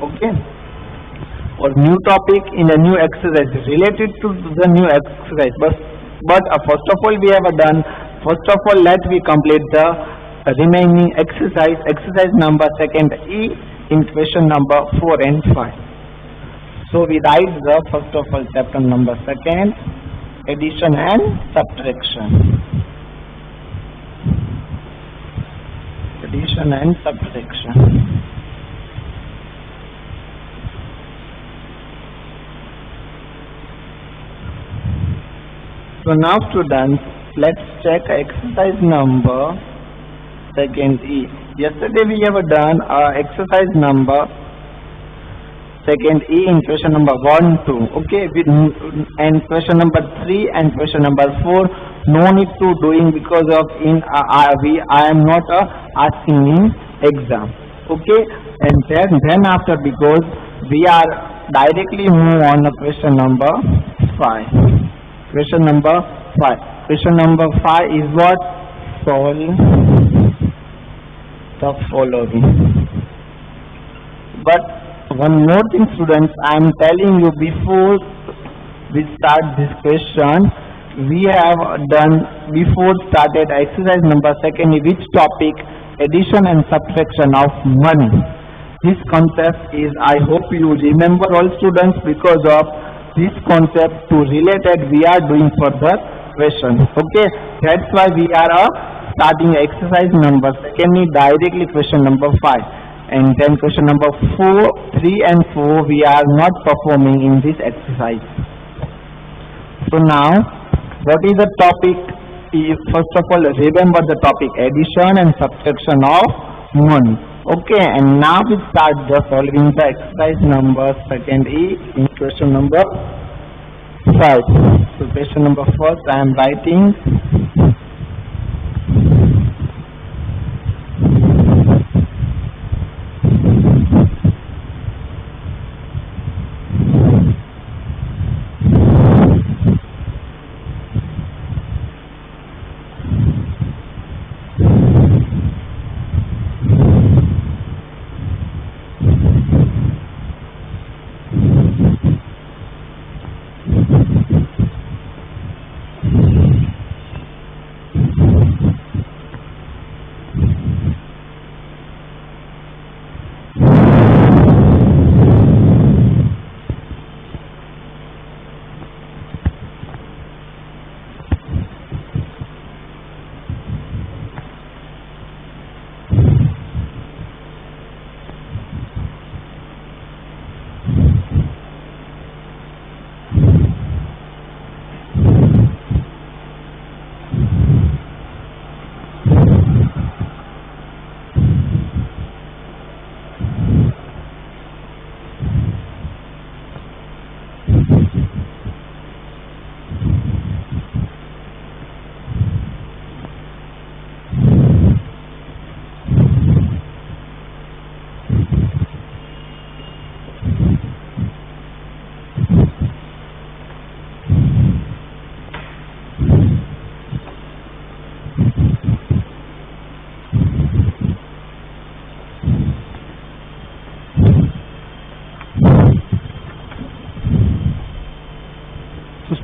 Okay, or new topic in a new exercise related to the new exercise. But first of all, we have done. First of all, let we complete the remaining exercise number second E in question number 4 and 5. So we write the first of all chapter number second, addition and subtraction. Addition and subtraction. So now students, let's check exercise number second E. Yesterday we have done exercise number second E in question number 1, 2. Okay, and question number 3 and question number 4. No need to doing because of I am not asking in exam. Okay, and then after because we are directly move on to question number 5. Question number 5. Question number 5 is what? Solve the following. But one more thing, students, I am telling you before we start this question, we have done before started exercise number second, which topic? Addition and subtraction of money. This concept is, I hope you remember all students, because of this concept to related we are doing for the question. Okay, that's why we are starting exercise number secondly directly question number 5, and then question number 4, 3 and 4 we are not performing in this exercise. So now what is the topic? First of all, remember the topic addition and subtraction of money. Okay, and now we start the solving the exercise number second E in question number 5. So question number first I am writing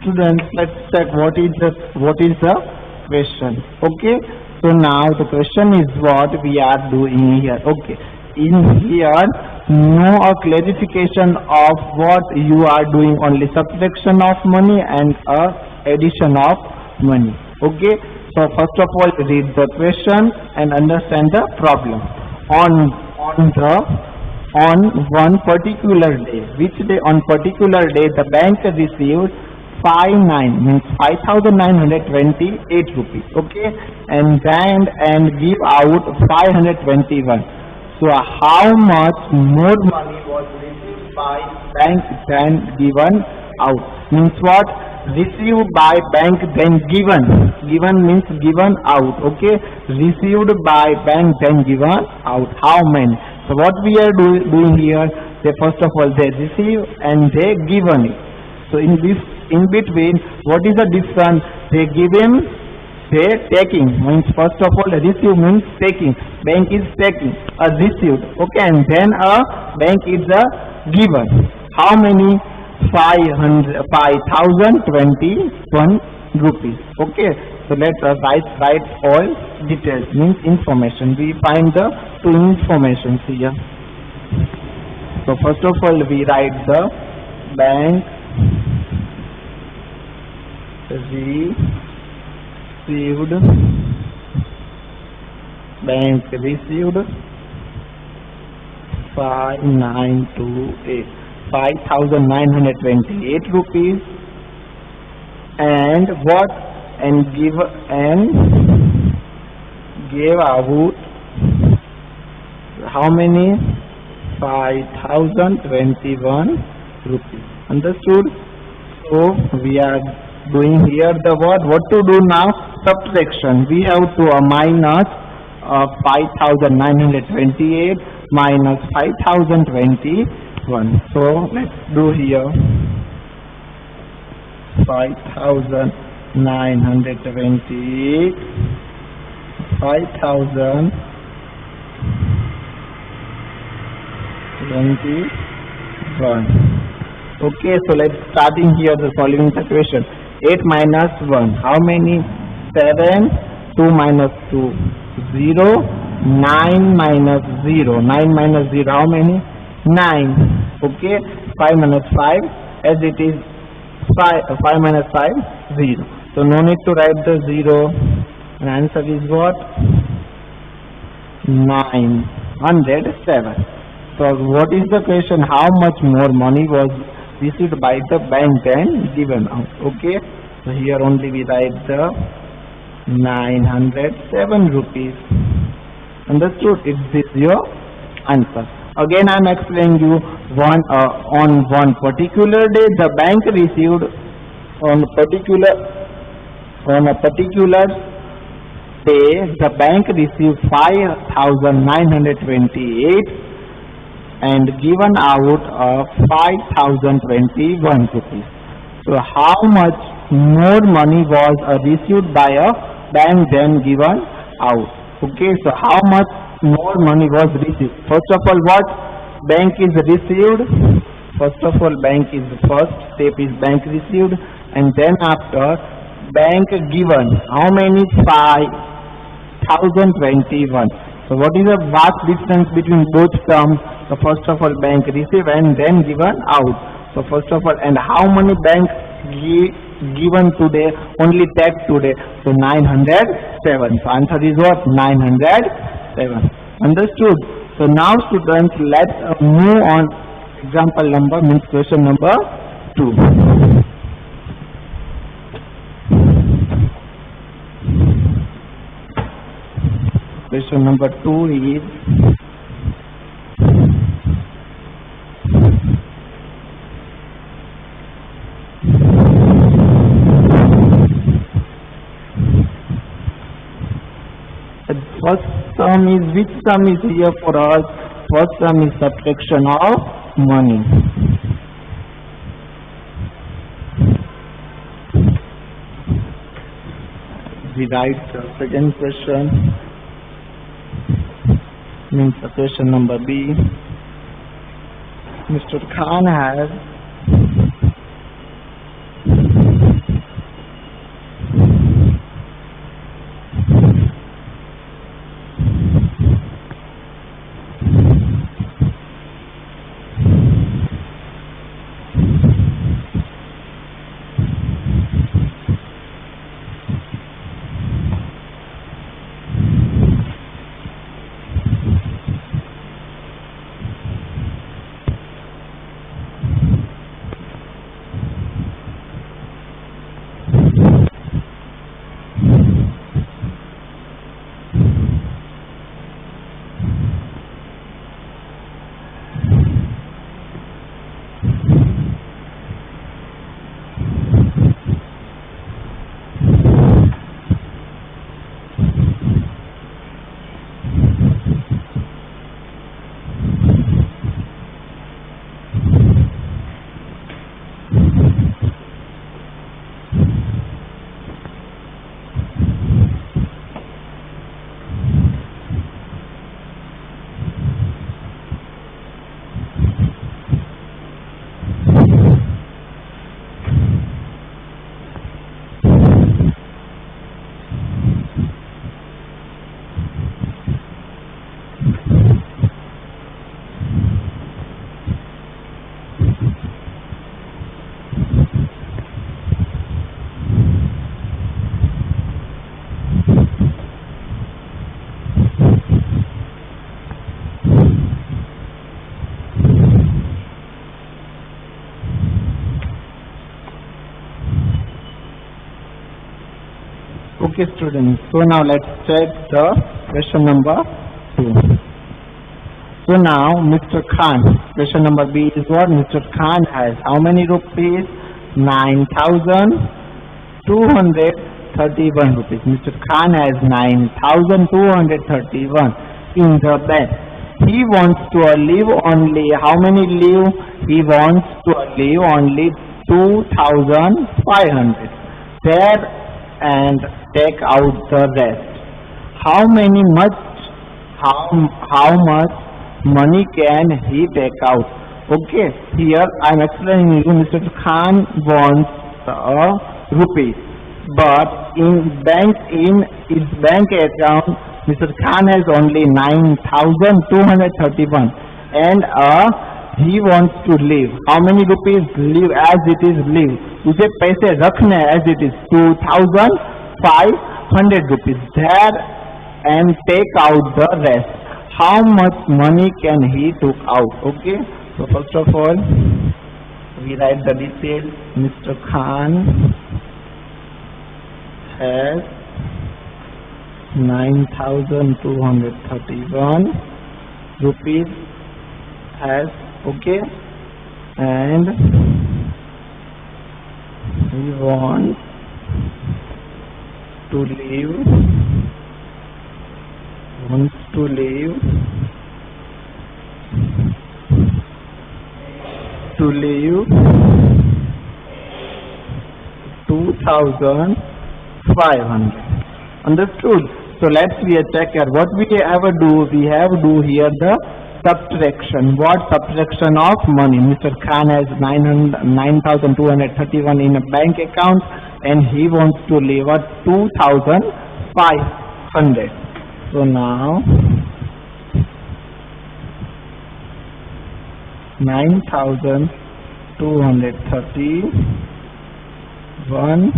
students, let's check what is the question. Okay, so now the question is what we are doing here. Okay, in here no clarification of what you are doing, only subtraction of money and addition of money. Okay, so first of all read the question and understand the problem. On one particular day, which day? On particular day the bank received 5,928 rupees. Okay, and give out 521. So how much more money was received by bank than given out? Means what? Received by bank then given. Given means given out. Okay, received by bank then given out. How many? So what we are doing here? They first of all they receive and they given it. So in between, what is the difference? They give him They taking means first of all receive means taking. Bank is taking a received. Okay, and then a bank is a given. How many? 5,021 rupees. Okay, so let us write all details means information. We find the two informations here. So first of all we write the bank received, bank received 5,928 rupees, and what? And gave out how many? 5,021 rupees. Understood? So we are doing here the what to do now? Subtraction. We have to minus 5,928 minus 5,021. So let's do here 5,928 5,021. Okay, so let's starting here the solving the question. 8 minus 1, how many? 7. 2 minus 2, 0. 9 minus 0, 9 minus 0, how many? 9. Okay, 5 minus 5, as it is 5 minus 5, 0. So no need to write the 0. And answer is what? 907. So what is the question? How much more money was received by the bank than given out? Okay, so here only we write the 907 rupees. Understood? Is this your answer? Again I am explaining you on one particular day the bank received on a particular day the bank received 5,928 and given out of 5,021 rupees. So how much more money was received by a bank than given out? Okay, so how much more money was received? First of all, what? Bank is received. First of all, bank is the first step is bank received, and then after bank given. How many? 5,021. So what is the vast difference between both terms? So first of all bank receive and then given out. So first of all, and how many banks given today? Only take today. So 907. So answer is what? 907. Understood? So now students, let's move on. Example number means question number 2. Question number 2 is first sum is, which sum is here for us? First sum is subtraction of money. We write the second question, means the question number B. Mr. Khan has Okay, students. So now let's check the question number 2. So now Mr. Khan, question number B is what? Mr. Khan has how many rupees? 9,231 rupees. Mr. Khan has 9,231 in the bank. He wants to leave only how many leave? He wants to leave only 2,500 there and take out the rest. How much money can he take out? Okay, here I am explaining you. Mr. Khan wants rupees, but in his bank account, Mr. Khan has only 9,231, and he wants to leave. How many rupees? Leave as it is. Leave. उसे पैसे रखने as it is 2,500 rupees there and take out the rest. How much money can he took out? Okay. So first of all, we write the details. Mr. Khan has 9,231 rupees as okay, and he wants to leave 2,500. Understood? So let's check here. What we ever do? We have do here the subtraction. What subtraction of money? Mr. Khan has 9,231 in a bank account, and he wants to leave 2,500. So now 9,231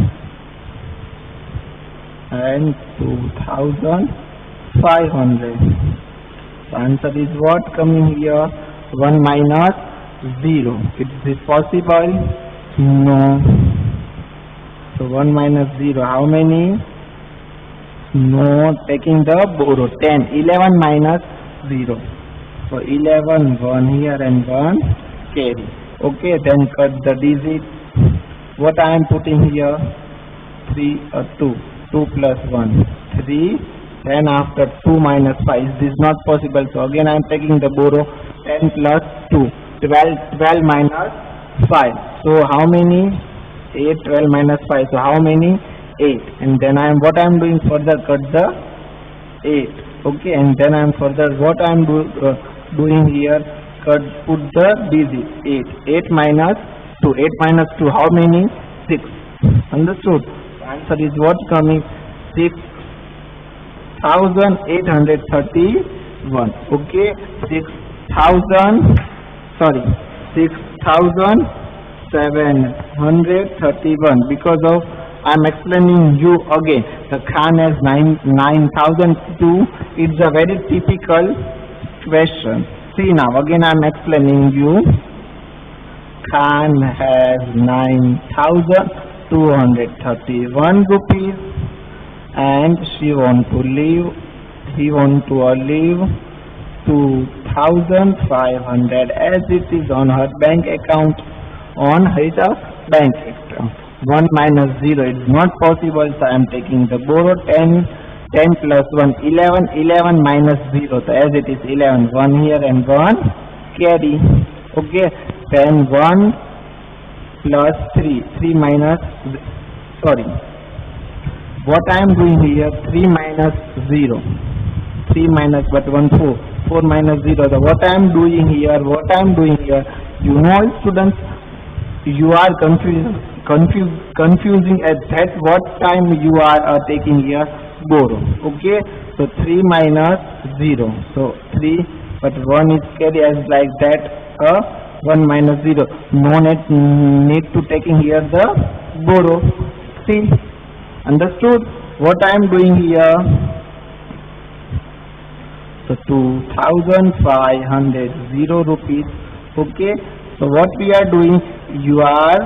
and 2,500. The answer is what coming here? 1 minus 0. Is this possible? No. So 1 minus 0. How many? No. Taking the borrow. 10. 11 minus 0. So 11, 1 here and 1 carry. Okay, then cut the digit. What I am putting here? 3 or 2. 2 plus 1. 3. Then after 2 minus 5. This is not possible. So again I am taking the borrow. 10 plus 2. 12 minus 5. So how many? 8. 12 minus 5. So how many? 8. And then what I am doing further? Cut the 8. Okay. And then I am further what I am doing here? Put the digit 8. 8 minus 2. 8 minus 2. How many? 6. Understood? The answer is what coming? 6,831. Okay. 6,731 because of I am explaining you again. The Khan has 9,002. It's a very typical question. See now again I am explaining you. Khan has 9,231 rupees and he want to leave 2,500 as it is on her bank account. 1 minus 0 is not possible, so I am taking the borrow. 10 plus 1 11. 11 minus 0, so as it is 11, 1 here and 1 carry. Okay, then 1 plus 3 minus what I am doing here? 3 minus 0, 3 minus but 1 4 minus 0. So what I am doing here? You know, students, you are confusing at that what time you are taking here borrow. Okay, so 3 minus 0. So 3 but 1 is carry as like that. 1 minus 0. No need to taking here the borrow. See, understood what I am doing here? So 2,500 rupees. Okay, so what we are doing? You are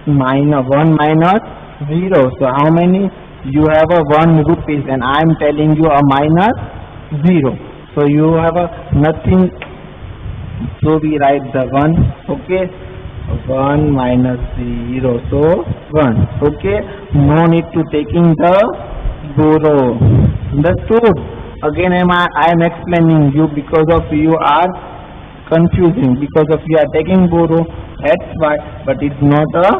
1 minus 0. So how many? you have a 1 rupees and I am telling you a minus 0. So you have a nothing. So we write the 1. Okay. 1 minus 0. So 1. Okay. No need to taking the borrow. Understood? Again I am explaining you because of you are confusing, because of you are taking borrow, that's why, but it's not a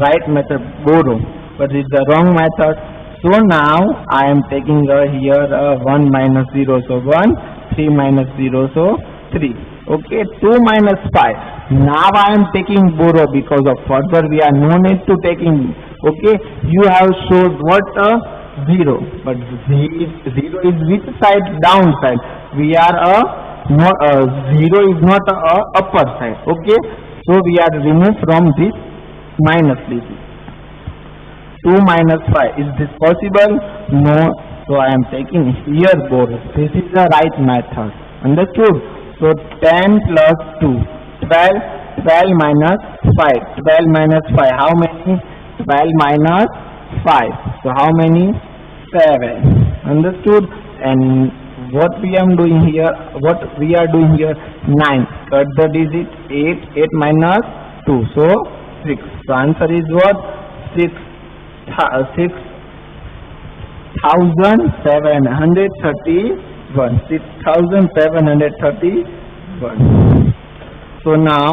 right method, borrow, but it's the wrong method. So now I am taking here 1 minus 0, so 1, 3 minus 0, so 3. Okay, 2 minus 5. Now I am taking borrow because of further we are no need to taking. Okay, you have showed what 0, but 0 is which side? Down side. We are not 0 is not a upper side. Okay, so we are removed from this minus this. 2 minus 5. Is this possible? No. So I am taking here borrow. This is the right method. Understood? So 10 plus 2. 12. 12 minus 5. 12 minus 5. How many? 12 minus 5. So how many? 7. Understood? And what we are doing here? 9. Cut the digit. 8. 8 minus 2. So 6. So answer is what? 6,731. 6,731. So now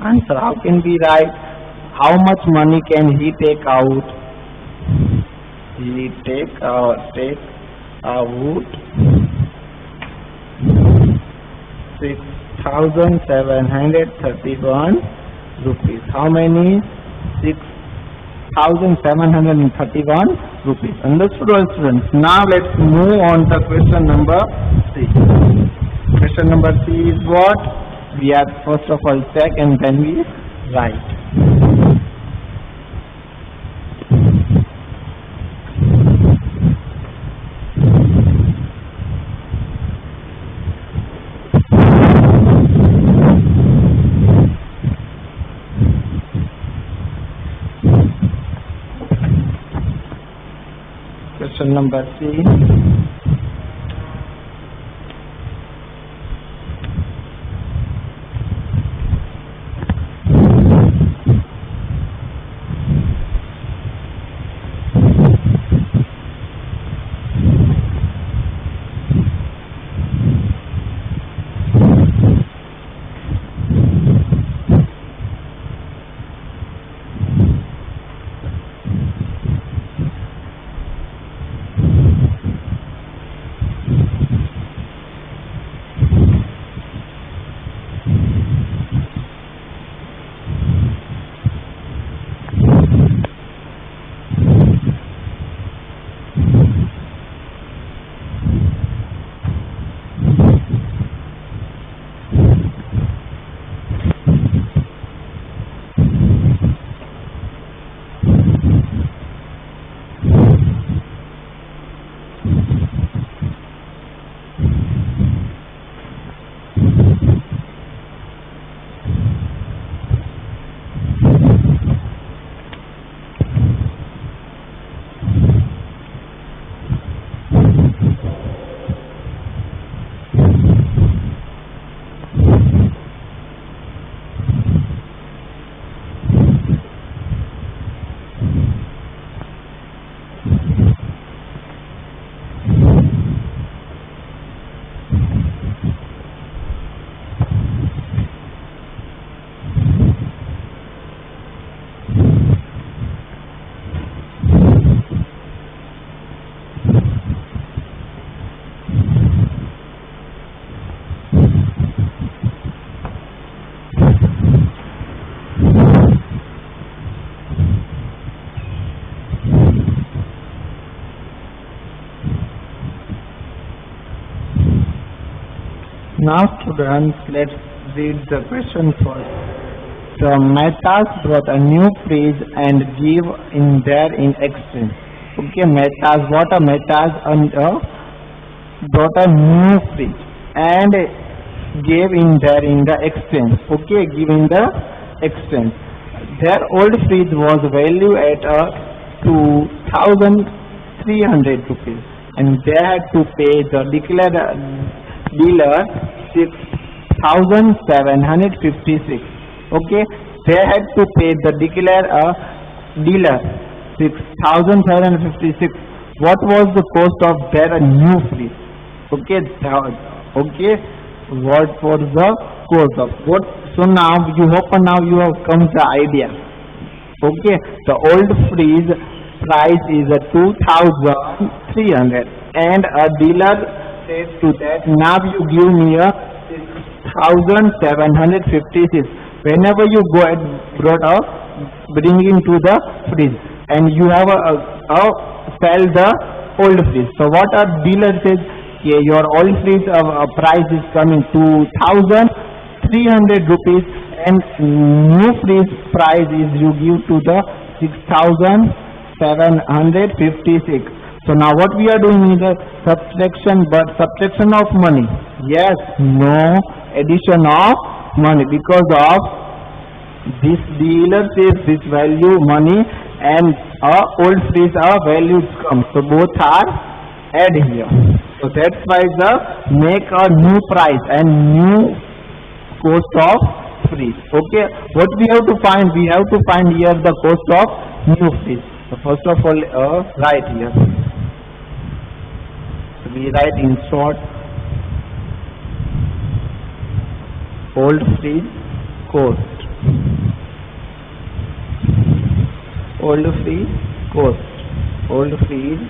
answer, how can we write? How much money can he take out? He take out 6,731 rupees. How many? 6,731 rupees. Understood, all students? Now let's move on to question number 3. Question number 3 is what? We have first of all check and then we write. Question number 3. Now students, let's read the question first. The Mehtas brought a new fridge and gave in there in exchange. Okay, Mehtas, what a Mehtas brought a new fridge and gave in there in the exchange. Okay, giving the exchange. Their old fridge was valued at 2,300 rupees, and they had to pay the declared dealer 6,756. Okay, they had to pay the declared dealer 6,756. What was the cost of their new fridge? Okay, okay. What was the cost of what? So now you hope now you have come the idea. Okay, the old fridge price is a 2,300, and a dealer says to that, now you give me a 6,756. Whenever you go and bringing to the fridge, and you have sell the old fridge. So what a dealer says, yeah, your old fridge price is coming 2,300 rupees, and new fridge price is you give to the 6,756. So now what we are doing is a subtraction, but subtraction of money. Yes, no addition of money, because of this dealer says this value money, and old fridge values come. So both are add here. So that's why the make a new price and new cost of fridge. Okay, what we have to find? We have to find here the cost of new fridge. So first of all, write here. So we write in short, old fridge cost. Old fridge cost. Old fridge,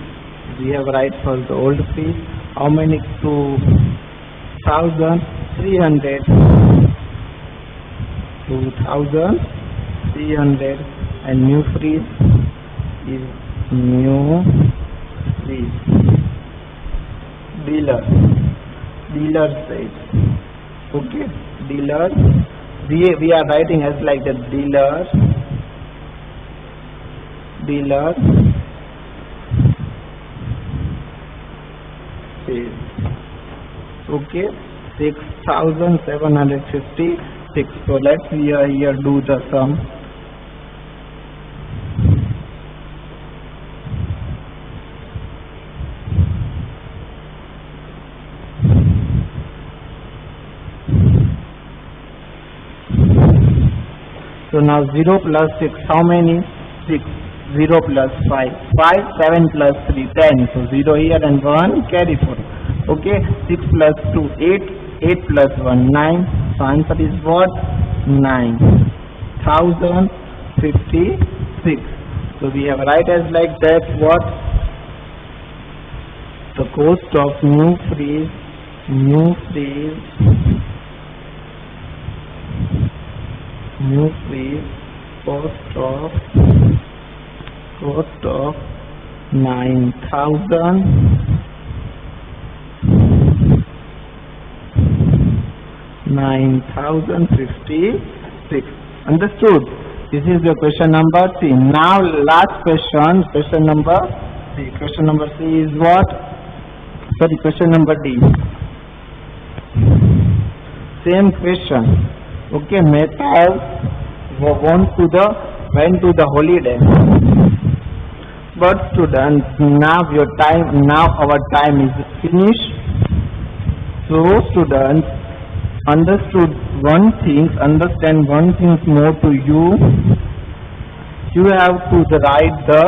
we have write for the old fridge. How many? 2,300. 2,300, and new fridge is new fridge. Dealer says. Okay, dealer. We are writing as like the dealer says. Okay, 6,756. So let's here do the sum. So now 0 plus 6, how many? 6. 0 plus 5, 5, 7 plus 3, 10. So 0 here and 1 carry forward. Okay, 6 plus 2, 8, 8 plus 1, 9. So answer is what? 9,056. So we have write as like that what? The cost of new fridge cost of 9,056. Understood? This is your question number C. Now last question number C. Question number C is what? Sorry, question number D. Same question. Okay, Mehta went to the holiday. But students, now our time is finished. So students, understand one thing more to you. You have to write the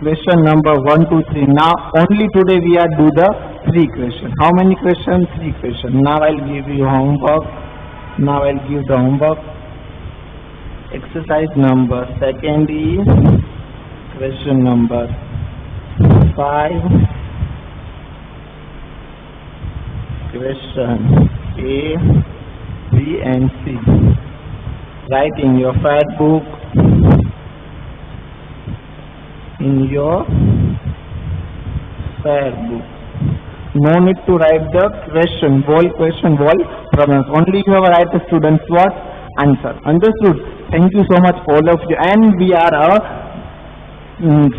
question number 1, 2, 3. Now only today we are do the 3 questions. How many questions? 3 questions. Now I'll give you homework. Now I'll give the homework. Exercise number second is question number 5. Question A, B and C. Write in your fact book. No need to write the question wall problems. Only you have write the students what? Answer. Understood? Thank you so much all of you. And we are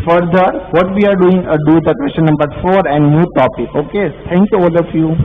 further what we are doing do the question number 4 and new topic. Okay. Thank you all of you.